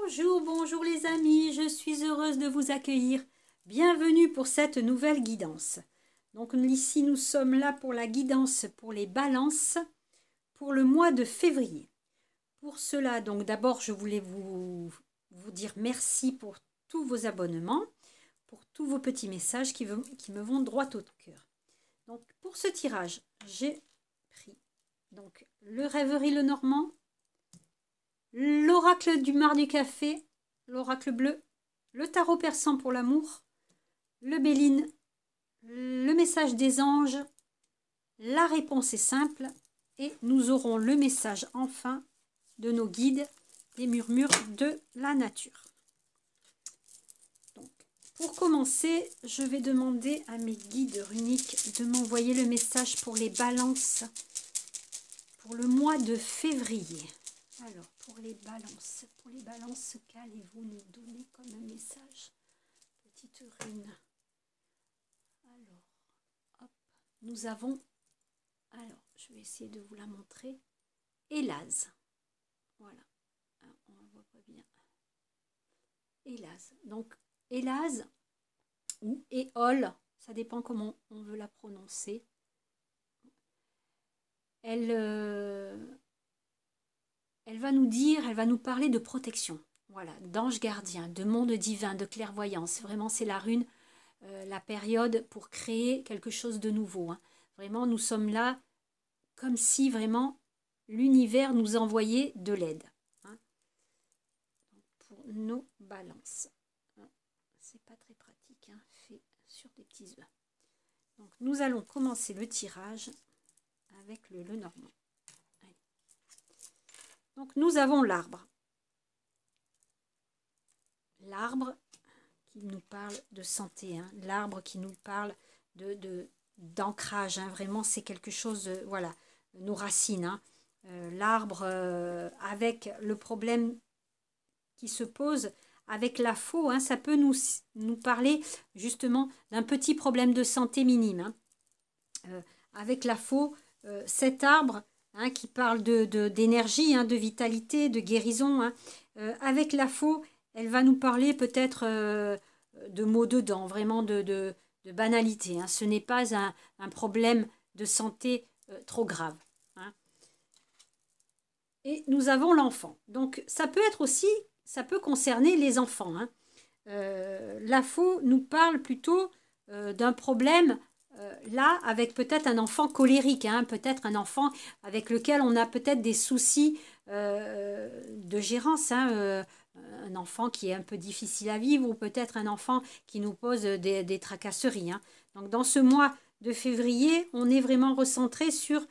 Bonjour, bonjour les amis, je suis heureuse de vous accueillir. Bienvenue pour cette nouvelle guidance. Donc ici nous sommes là pour la guidance pour les balances pour le mois de février. Pour cela, donc d'abord je voulais vous dire merci pour tous vos abonnements, pour tous vos petits messages qui me vont droit au cœur. Donc pour ce tirage, j'ai pris donc le Rêverie le Normand, l'oracle du Mar du Café, l'oracle bleu, le tarot persan pour l'amour, le Béline, le message des anges, la réponse est simple et nous aurons le message enfin de nos guides, les murmures de la nature. Donc, pour commencer, je vais demander à mes guides runiques de m'envoyer le message pour les balances pour le mois de février. Alors, pour les balances, qu'allez-vous nous donner comme un message? Petite rune. Alors, hop, nous avons, alors, je vais essayer de vous la montrer, Élase. Voilà, on ne voit pas bien. Élase. Donc, Élase ou Éole, ça dépend comment on veut la prononcer. Elle va nous dire, elle va nous parler de protection, voilà, d'ange gardien, de monde divin, de clairvoyance. Vraiment, c'est la rune, la période pour créer quelque chose de nouveau. Hein. Vraiment, nous sommes là comme si vraiment l'univers nous envoyait de l'aide. Hein. Pour nos balances. C'est pas très pratique, hein, fait sur des petits œufs. Donc, nous allons commencer le tirage avec le Normand. Donc, nous avons l'arbre. L'arbre qui nous parle de santé, hein. L'arbre qui nous parle d'ancrage. Hein. Vraiment, c'est quelque chose, voilà, nos racines. Hein. L'arbre, avec le problème qui se pose avec la faux, hein, ça peut nous parler justement d'un petit problème de santé minime. Hein. Avec la faux, cet arbre, hein, qui parle d'énergie, hein, de vitalité, de guérison. Hein. Avec la faux, elle va nous parler peut-être de maux de dents, vraiment de banalité. Hein. Ce n'est pas un problème de santé trop grave. Hein. Et nous avons l'enfant. Donc ça peut être aussi, ça peut concerner les enfants. Hein. La faux nous parle plutôt d'un problème là, avec peut-être un enfant colérique, hein, peut-être un enfant avec lequel on a peut-être des soucis de gérance, hein, un enfant qui est un peu difficile à vivre ou peut-être un enfant qui nous pose des tracasseries. Hein. Donc dans ce mois de février, on est vraiment recentré sur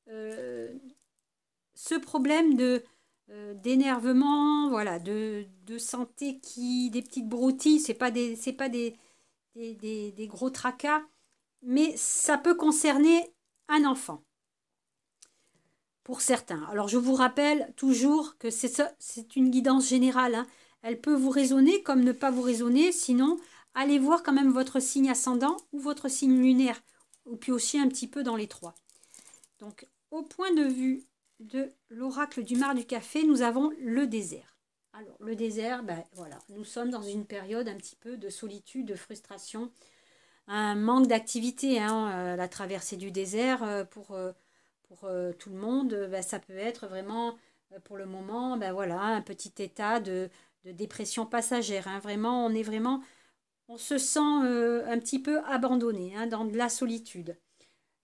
ce problème d'énervement, voilà, de santé des petites broutilles, c'est pas des gros tracas, mais ça peut concerner un enfant, pour certains. Alors, je vous rappelle toujours que c'est une guidance générale. Hein. Elle peut vous raisonner comme ne pas vous raisonner. Sinon, allez voir quand même votre signe ascendant ou votre signe lunaire, ou piochez un petit peu dans les trois. Donc, au point de vue de l'oracle du Mar du Café, nous avons le désert. Alors, le désert, ben, voilà, nous sommes dans une période un petit peu de solitude, de frustration, un manque d'activité, hein, la traversée du désert pour tout le monde, ben, ça peut être vraiment pour le moment, ben, voilà, un petit état de dépression passagère. Hein, vraiment, on se sent un petit peu abandonné, hein, dans de la solitude.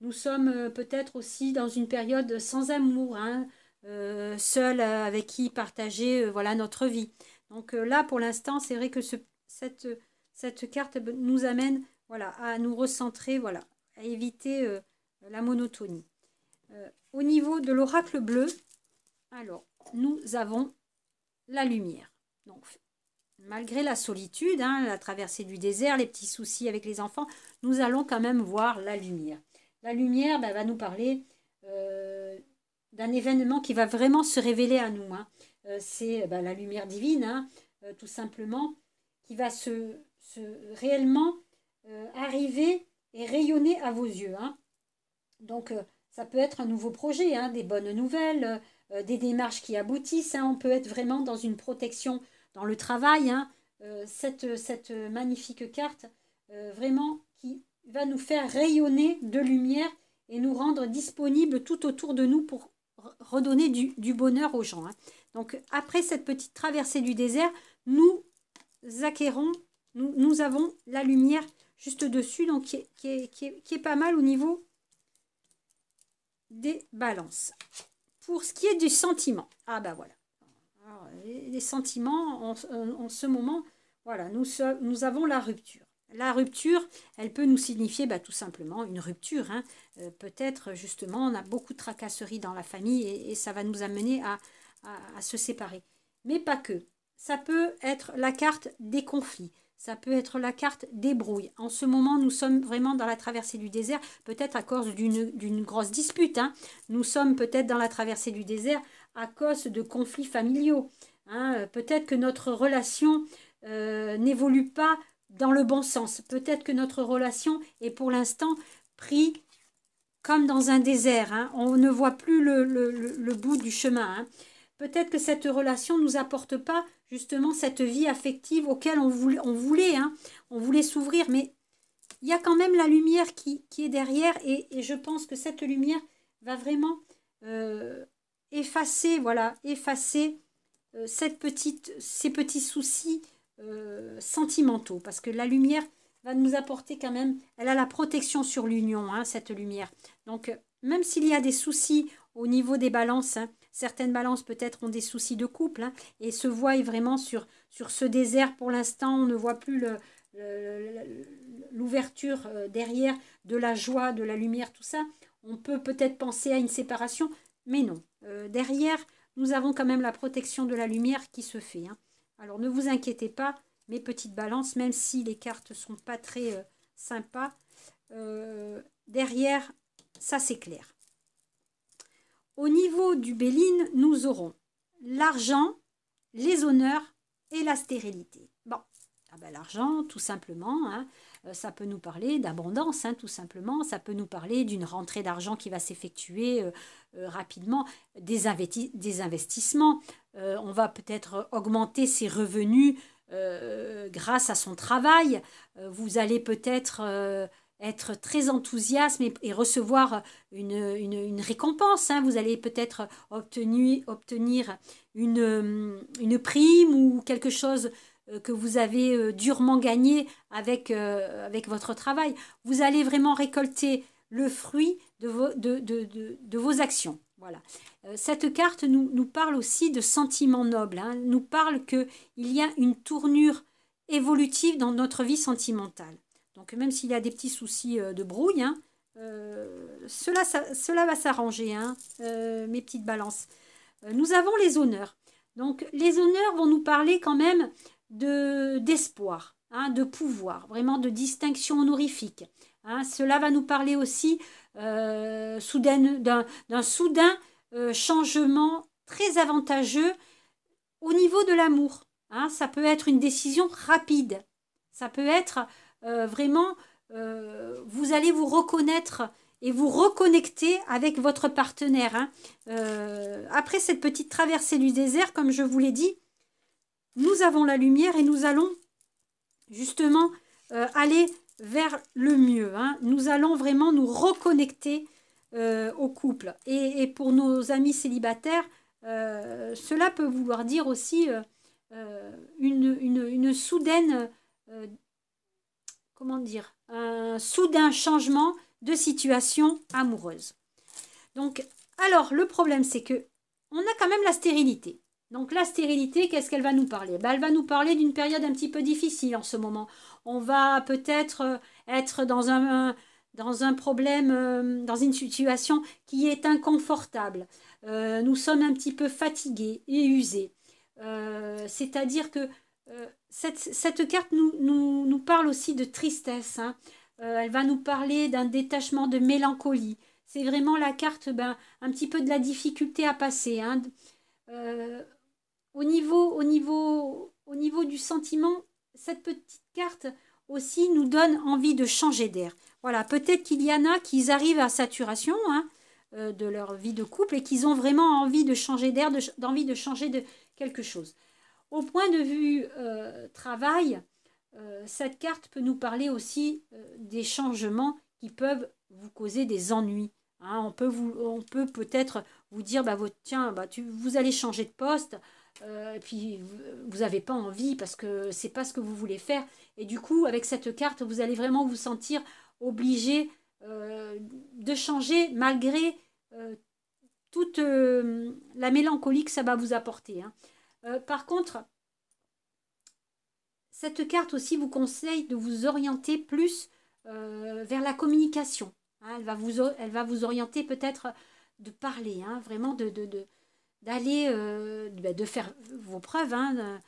Nous sommes peut-être aussi dans une période sans amour, hein, seul avec qui partager voilà, notre vie. Donc là, pour l'instant, c'est vrai que cette carte nous amène, voilà, à nous recentrer, voilà, à éviter la monotonie. Au niveau de l'oracle bleu, alors, nous avons la lumière. Donc, malgré la solitude, hein, la traversée du désert, les petits soucis avec les enfants, nous allons quand même voir la lumière. La lumière va nous parler d'un événement qui va vraiment se révéler à nous. Hein. C'est la lumière divine, hein, tout simplement, qui va réellement arriver et rayonner à vos yeux. Hein. Donc, ça peut être un nouveau projet, hein, des bonnes nouvelles, des démarches qui aboutissent. Hein. On peut être vraiment dans une protection dans le travail, hein, cette magnifique carte, vraiment, qui va nous faire rayonner de lumière et nous rendre disponibles tout autour de nous pour redonner du bonheur aux gens. Hein. Donc, après cette petite traversée du désert, nous acquérons, nous avons la lumière juste dessus, donc qui est pas mal au niveau des balances. Pour ce qui est du sentiment, ah ben voilà. Alors, les sentiments, en ce moment, voilà, nous avons la rupture. La rupture, elle peut nous signifier tout simplement une rupture. Hein. Peut-être justement, on a beaucoup de tracasseries dans la famille et ça va nous amener à se séparer. Mais pas que. Ça peut être la carte des conflits. Ça peut être la carte des brouilles. En ce moment, nous sommes vraiment dans la traversée du désert, peut-être à cause d'une grosse dispute. Hein. Nous sommes peut-être dans la traversée du désert à cause de conflits familiaux. Hein. Peut-être que notre relation n'évolue pas dans le bon sens. Peut-être que notre relation est pour l'instant prise comme dans un désert. Hein. On ne voit plus le bout du chemin. Hein. Peut-être que cette relation ne nous apporte pas justement cette vie affective auquel on voulait s'ouvrir. Mais il y a quand même la lumière qui est derrière et je pense que cette lumière va vraiment effacer ces petits soucis sentimentaux, parce que la lumière va nous apporter quand même, elle a la protection sur l'union, hein, cette lumière. Donc, même s'il y a des soucis au niveau des balances, hein, certaines balances peut-être ont des soucis de couple, hein, et se voient vraiment sur ce désert pour l'instant, on ne voit plus l'ouverture derrière de la joie, de la lumière, tout ça. On peut peut-être penser à une séparation, mais non. Derrière, nous avons quand même la protection de la lumière qui se fait, hein. Alors, ne vous inquiétez pas, mes petites balances, même si les cartes ne sont pas très sympas, derrière, ça c'est clair. Au niveau du Béline, nous aurons l'argent, les honneurs et la stérilité. Bon, l'argent, tout simplement, hein, ça peut nous parler d'abondance, hein, tout simplement. Ça peut nous parler d'une rentrée d'argent qui va s'effectuer rapidement, des investissements. On va peut-être augmenter ses revenus grâce à son travail. Vous allez peut-être être très enthousiaste et recevoir une récompense. Hein. Vous allez peut-être obtenir une prime ou quelque chose que vous avez durement gagné avec votre travail. Vous allez vraiment récolter le fruit de vos actions. Voilà. Cette carte nous parle aussi de sentiments nobles. Hein. Nous parle qu'il y a une tournure évolutive dans notre vie sentimentale. Donc même s'il y a des petits soucis de brouille, hein, cela va s'arranger, hein, mes petites balances. Nous avons les honneurs. Donc les honneurs vont nous parler quand même d'espoir, hein, de pouvoir, vraiment de distinction honorifique. Hein. Cela va nous parler aussi d'un soudain changement très avantageux au niveau de l'amour. Hein. Ça peut être une décision rapide. Ça peut être vraiment, vous allez vous reconnaître et vous reconnecter avec votre partenaire. Hein. Après cette petite traversée du désert, comme je vous l'ai dit, nous avons la lumière et nous allons justement aller vers le mieux. Hein. Nous allons vraiment nous reconnecter au couple. Et pour nos amis célibataires, cela peut vouloir dire aussi une soudaine, comment dire, un soudain changement de situation amoureuse. Donc, alors, le problème, c'est que on a quand même la stérilité. Donc la stérilité, qu'est-ce qu'elle va nous parler? Elle va nous parler d'une période un petit peu difficile en ce moment. On va peut-être être dans un problème, dans une situation qui est inconfortable. Nous sommes un petit peu fatigués et usés. C'est-à-dire que cette carte nous parle aussi de tristesse. Hein. Elle va nous parler d'un détachement, de mélancolie. C'est vraiment la carte un petit peu de la difficulté à passer. Hein. Au niveau du sentiment, cette petite carte aussi nous donne envie de changer d'air. Voilà, peut-être qu'il y en a qui arrivent à saturation, hein, de leur vie de couple et qu'ils ont vraiment envie de changer d'air, d'envie de changer de quelque chose. Au point de vue travail, cette carte peut nous parler aussi des changements qui peuvent vous causer des ennuis. Hein, on peut peut-être vous dire, bah, tiens, bah, vous allez changer de poste, et puis vous n'avez pas envie parce que c'est pas ce que vous voulez faire. Et du coup, avec cette carte, vous allez vraiment vous sentir obligé de changer malgré toute la mélancolie que ça va vous apporter. Hein. Par contre, cette carte aussi vous conseille de vous orienter plus vers la communication. Hein. Elle va vous orienter peut-être de parler, hein, vraiment d'aller, de faire vos preuves. Hein,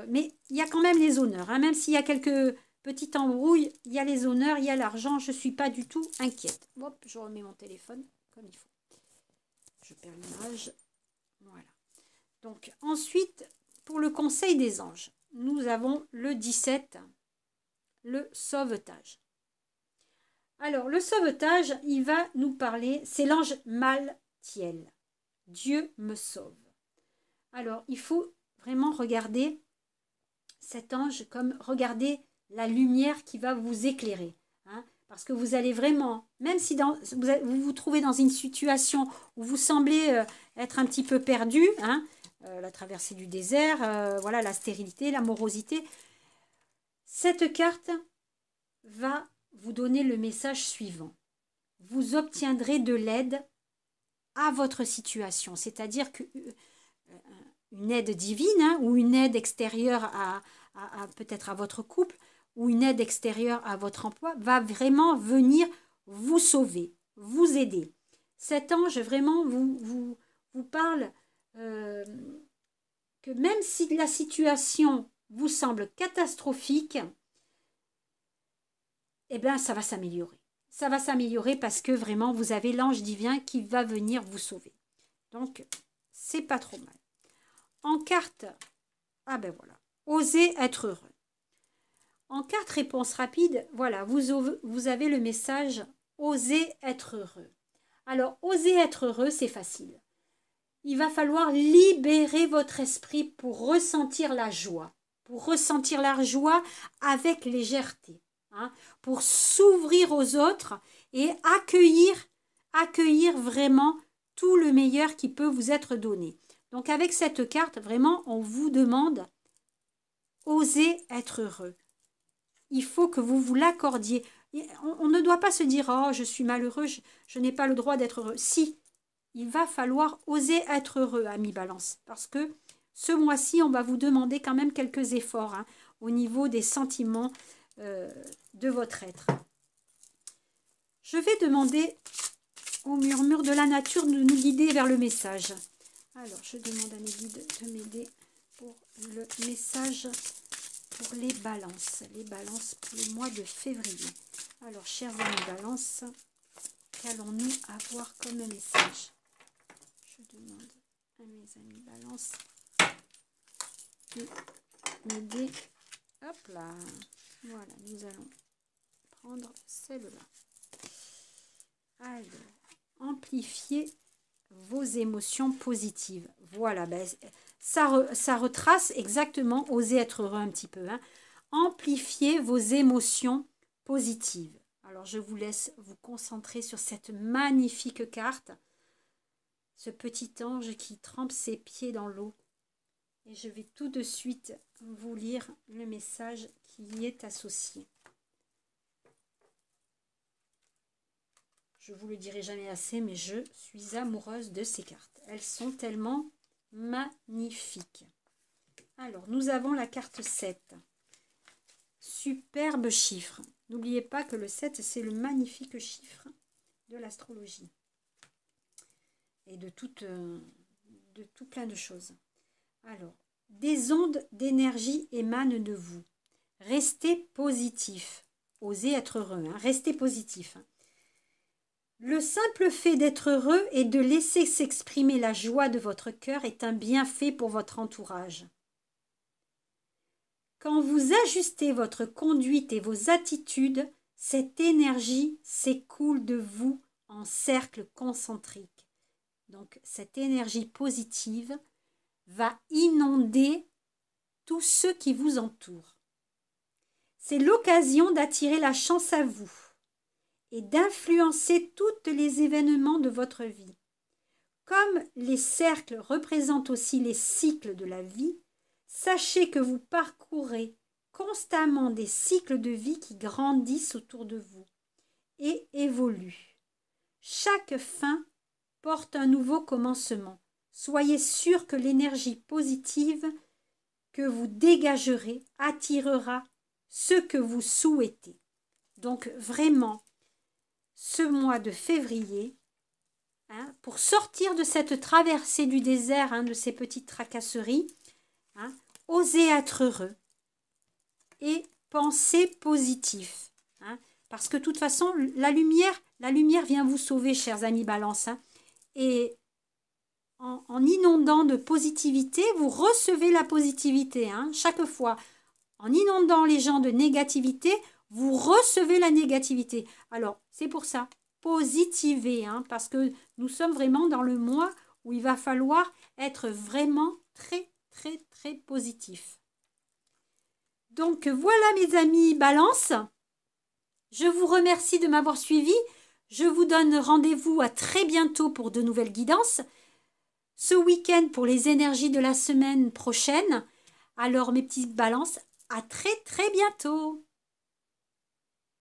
mais il y a quand même les honneurs. Hein, même s'il y a quelques petites embrouilles, il y a les honneurs, il y a l'argent. Je ne suis pas du tout inquiète. Hop, je remets mon téléphone comme il faut. Je perds l'image. Voilà. Donc ensuite, pour le conseil des anges, nous avons le 17, le sauvetage. Alors, le sauvetage, il va nous parler, c'est l'ange Maltiel. Dieu me sauve. Alors, il faut vraiment regarder cet ange comme regarder la lumière qui va vous éclairer. Hein, parce que vous allez vraiment, même si vous vous trouvez dans une situation où vous semblez être un petit peu perdu, hein, la traversée du désert, voilà, la stérilité, la morosité, cette carte va vous donner le message suivant. Vous obtiendrez de l'aide à votre situation, c'est-à-dire qu'une aide divine, hein, ou une aide extérieure peut-être à votre couple, ou une aide extérieure à votre emploi, va vraiment venir vous sauver, vous aider. Cet ange vraiment vous parle que même si la situation vous semble catastrophique, eh bien, ça va s'améliorer. Ça va s'améliorer parce que vraiment, vous avez l'ange divin qui va venir vous sauver. Donc, c'est pas trop mal. En carte, ah ben voilà, osez être heureux. En carte réponse rapide, voilà, vous avez le message osez être heureux. Alors, oser être heureux, c'est facile. Il va falloir libérer votre esprit pour ressentir la joie. Pour ressentir la joie avec légèreté. Hein, pour s'ouvrir aux autres et accueillir vraiment tout le meilleur qui peut vous être donné. Donc avec cette carte, vraiment, on vous demande osez être heureux. Il faut que vous vous l'accordiez. On ne doit pas se dire oh je suis malheureux, je n'ai pas le droit d'être heureux. Si, il va falloir oser être heureux, ami Balance, parce que ce mois-ci, on va vous demander quand même quelques efforts hein, au niveau des sentiments de votre être. Je vais demander au murmure de la nature de nous guider vers le message. Alors, je demande à mes guides de m'aider pour le message pour les balances. Les balances pour le mois de février. Alors, chers amis balances, qu'allons-nous avoir comme message? Je demande à mes amis balances de m'aider. Hop là. Voilà, nous allons prendre celle-là. Alors, amplifier vos émotions positives. Voilà, ben, ça retrace exactement, osez être heureux un petit peu. Hein. Amplifier vos émotions positives. Alors, je vous laisse vous concentrer sur cette magnifique carte. Ce petit ange qui trempe ses pieds dans l'eau. Et je vais tout de suite vous lire le message qui y est associé. Je vous le dirai jamais assez, mais je suis amoureuse de ces cartes. Elles sont tellement magnifiques. Alors, nous avons la carte 7. Superbe chiffre. N'oubliez pas que le 7, c'est le magnifique chiffre de l'astrologie. Et de tout plein de choses. Alors, des ondes d'énergie émanent de vous. Restez positif. Osez être heureux. Hein. Restez positif. Hein. Le simple fait d'être heureux et de laisser s'exprimer la joie de votre cœur est un bienfait pour votre entourage. Quand vous ajustez votre conduite et vos attitudes, cette énergie s'écoule de vous en cercle concentrique. Donc, cette énergie positive va inonder tous ceux qui vous entourent. C'est l'occasion d'attirer la chance à vous et d'influencer tous les événements de votre vie. Comme les cercles représentent aussi les cycles de la vie, sachez que vous parcourez constamment des cycles de vie qui grandissent autour de vous et évoluent. Chaque fin porte un nouveau commencement. Soyez sûr que l'énergie positive que vous dégagerez attirera ce que vous souhaitez. Donc vraiment, ce mois de février, pour sortir de cette traversée du désert, de ces petites tracasseries, osez être heureux et pensez positif. Parce que de toute façon, la lumière vient vous sauver, chers amis Balance. Et en inondant de positivité, vous recevez la positivité. Chaque fois, en inondant les gens de négativité, vous recevez la négativité. Alors, c'est pour ça, positivez, parce que nous sommes vraiment dans le mois où il va falloir être vraiment très, très, très positif. Donc, voilà mes amis Balance. Je vous remercie de m'avoir suivi. Je vous donne rendez-vous à très bientôt pour de nouvelles guidances. Ce week-end pour les énergies de la semaine prochaine. Alors, mes petites Balances, à très, très bientôt.